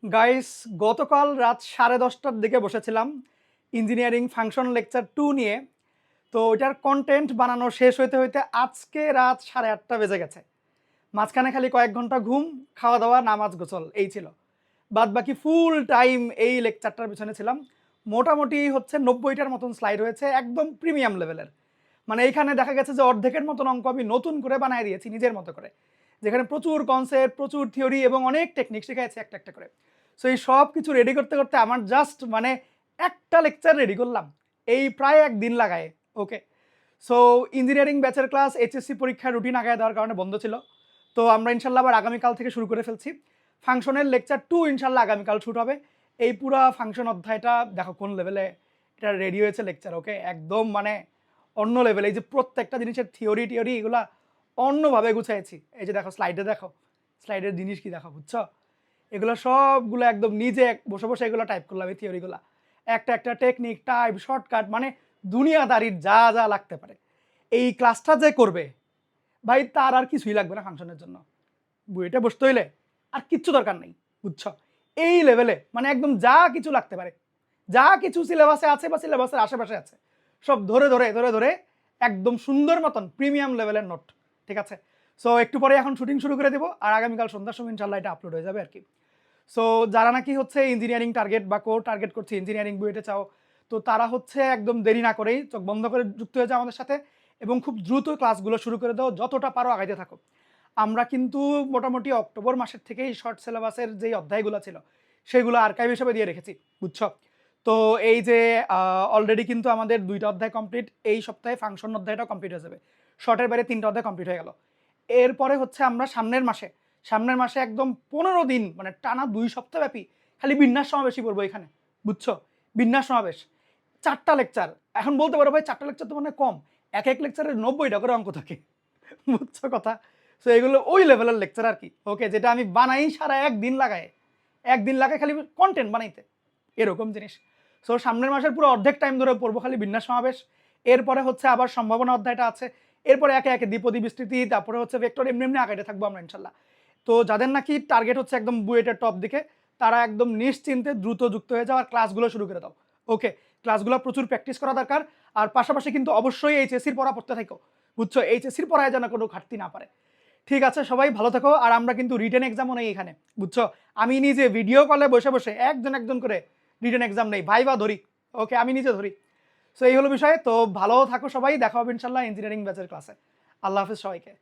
Guys, গতকাল রাত 10:30টার দিকে বসেছিলাম ইঞ্জিনিয়ারিং ফাংশন লেকচার 2 নিয়ে। তো ওইটার কন্টেন্ট বানানো শেষ হইতে হইতে আজকে রাত 8:30 বেজে গেছে। মাঝখানে খালি কয়েক ঘন্টা ঘুম, খাওয়া দাওয়া, নামাজ গোসল এই ছিল। বাদ বাকি ফুল টাইম এই লেকচারটার পিছনে ছিলাম। মোটামুটি হচ্ছে 90টার মতন স্লাইড হয়েছে, একদম প্রিমিয়াম লেভেলের। মানে এইখানে দেখা গেছে যে অর্ধেকের মতন অঙ্ক আমি নতুন করে বানিয়ে দিয়েছি নিজের মতো করে, যেখানে প্রচুর কনসেপ্ট, প্রচুর থিওরি এবং অনেক টেকনিক শেখাইছে একটা একটা করে। সো এই সব কিছু রেডি করতে করতে আমার জাস্ট মানে একটা লেকচার রেডি করলাম এই প্রায় একদিন লাগায়। ওকে, সো ইঞ্জিনিয়ারিং ব্যাচের ক্লাস এইচএসসি পরীক্ষার রুটিন আগায় দেওয়ার কারণে বন্ধ ছিল। তো আমরা ইনশাল্লাহ আবার আগামীকাল থেকে শুরু করে ফেলছি। ফাংশনের লেকচার 2 ইনশাল্লাহ আগামীকাল শুট হবে। এই পুরো ফাংশন অধ্যায়টা দেখো কোন লেভেলে এটা রেডি হয়েছে লেকচার। ওকে, একদম মানে অন্য লেভেলে। এই যে প্রত্যেকটা জিনিসের থিওরি টিওরি এগুলা অন্যভাবে গুছাইছি। এই যে দেখো স্লাইডে, দেখো স্লাইডের জিনিস কি দেখো, বুঝছো? এগুলো সবগুলো একদম নিজে বসে বসে এগুলো টাইপ করলাম, এই থিওরিগুলো একটা একটা টেকনিক, টাইপ, শর্টকাট, মানে দুনিয়াদারির যা যা লাগতে পারে। এই ক্লাসটা যে করবে ভাই, তার আর কিছুই লাগবে না ফাংশনের জন্য। বইটা বসতে হইলে আর কিচ্ছু দরকার নেই, বুঝছো? এই লেভেলে মানে একদম যা কিছু লাগতে পারে, যা কিছু সিলেবাসে আছে বা সিলেবাসের আশেপাশে আছে, সব ধরে ধরে ধরে ধরে একদম সুন্দর মতন প্রিমিয়াম লেভেলের নোট। ঠিক আছে, সো একটু পরে এখন শুটিং শুরু করে দেবো, আর আগামীকাল সন্ধ্যার সময় ইনশাল্লাহ এটা আপলোড হয়ে যাবে আর কি। সো যারা নাকি হচ্ছে ইঞ্জিনিয়ারিং টার্গেট বা কোর টার্গেট করছে, ইঞ্জিনিয়ারিং বুয়েটে চাও, তো তারা হচ্ছে একদম দেরি না করেই চোখ বন্ধ করে যুক্ত হয়ে যাও আমাদের সাথে, এবং খুব দ্রুত ক্লাসগুলো শুরু করে দাও, যতটা পারো আগাইতে থাকো। আমরা কিন্তু মোটামুটি অক্টোবর মাসের থেকেই শর্ট সিলেবাসের যেই অধ্যায়গুলো ছিল সেগুলো আর্কাইভ হিসেবে দিয়ে রেখেছি, বুঝছো? তো এই যে অলরেডি কিন্তু আমাদের 2টা অধ্যায় কমপ্লিট, এই সপ্তাহে ফাংশন অধ্যায়টা কমপ্লিট হয়ে যাবে। শর্টের বাইরে 3টা অধ্যায় কমপ্লিট হয়ে গেল। এরপরে হচ্ছে আমরা সামনের মাসে একদম 15 দিন মানে টানা 2 সপ্তাহ ব্যাপী খালি বিন্যাস সমাবেশই করবো এখানে, বুঝছো? বিন্যাস সমাবেশ 4টা লেকচার। এখন বলতে পারো ভাই 4টা লেকচার তো মানে কম, এক এক লেকচারের 90টা করে অঙ্ক থাকে, বুঝছো কথা? সো এগুলো ওই লেভেলের লেকচার আর কি। ওকে, যেটা আমি বানাই সারা একদিন লাগায় খালি কন্টেন্ট বানাইতে, এরকম জিনিস। সো সামনের মাসের পুরো অর্ধেক টাইম ধরে পড়বো খালি বিন্যাস সমাবেশ। এরপরে হচ্ছে আবার সম্ভাবনা অধ্যায়টা আছে। এরপরে একে একে দ্বিপদী বিস্তৃতি, তারপরে হচ্ছে ভেক্টর, এমনি এমনি আগাইতে থাকবো আমরা ইনশাল্লাহ। তো যাদের নাকি টার্গেট হচ্ছে একদম বুয়েটের টপ দিকে, তারা একদম নিশ্চিন্তে দ্রুত যুক্ত হয়ে যাও আর ক্লাসগুলো শুরু করে দাও। ওকে, ক্লাসগুলো প্রচুর প্র্যাকটিস করা দরকার। আর পাশাপাশি কিন্তু অবশ্যই এইচএসসির পড়া পড়তে থাকো, বুঝছো? এইচএসসির পড়ায় যেন কোনো ঘাটতি না পারে। ঠিক আছে, সবাই ভালো থাকো। আর আমরা কিন্তু রিটেন এক্সামও নেই এখানে, বুঝছো? আমি নিজে ভিডিও কলে বসে বসে একজন একজন করে রিটেন এক্সাম নেই, ভাইবা ধরি। ওকে, আমি নিজে ধরি। সো এই হলো বিষয়। তো ভালো থাকো সবাই, দেখা হবে ইনশাল্লাহ ইঞ্জিনিয়ারিং ব্যাচের ক্লাসে। আল্লাহ হাফিজ সবাইকে।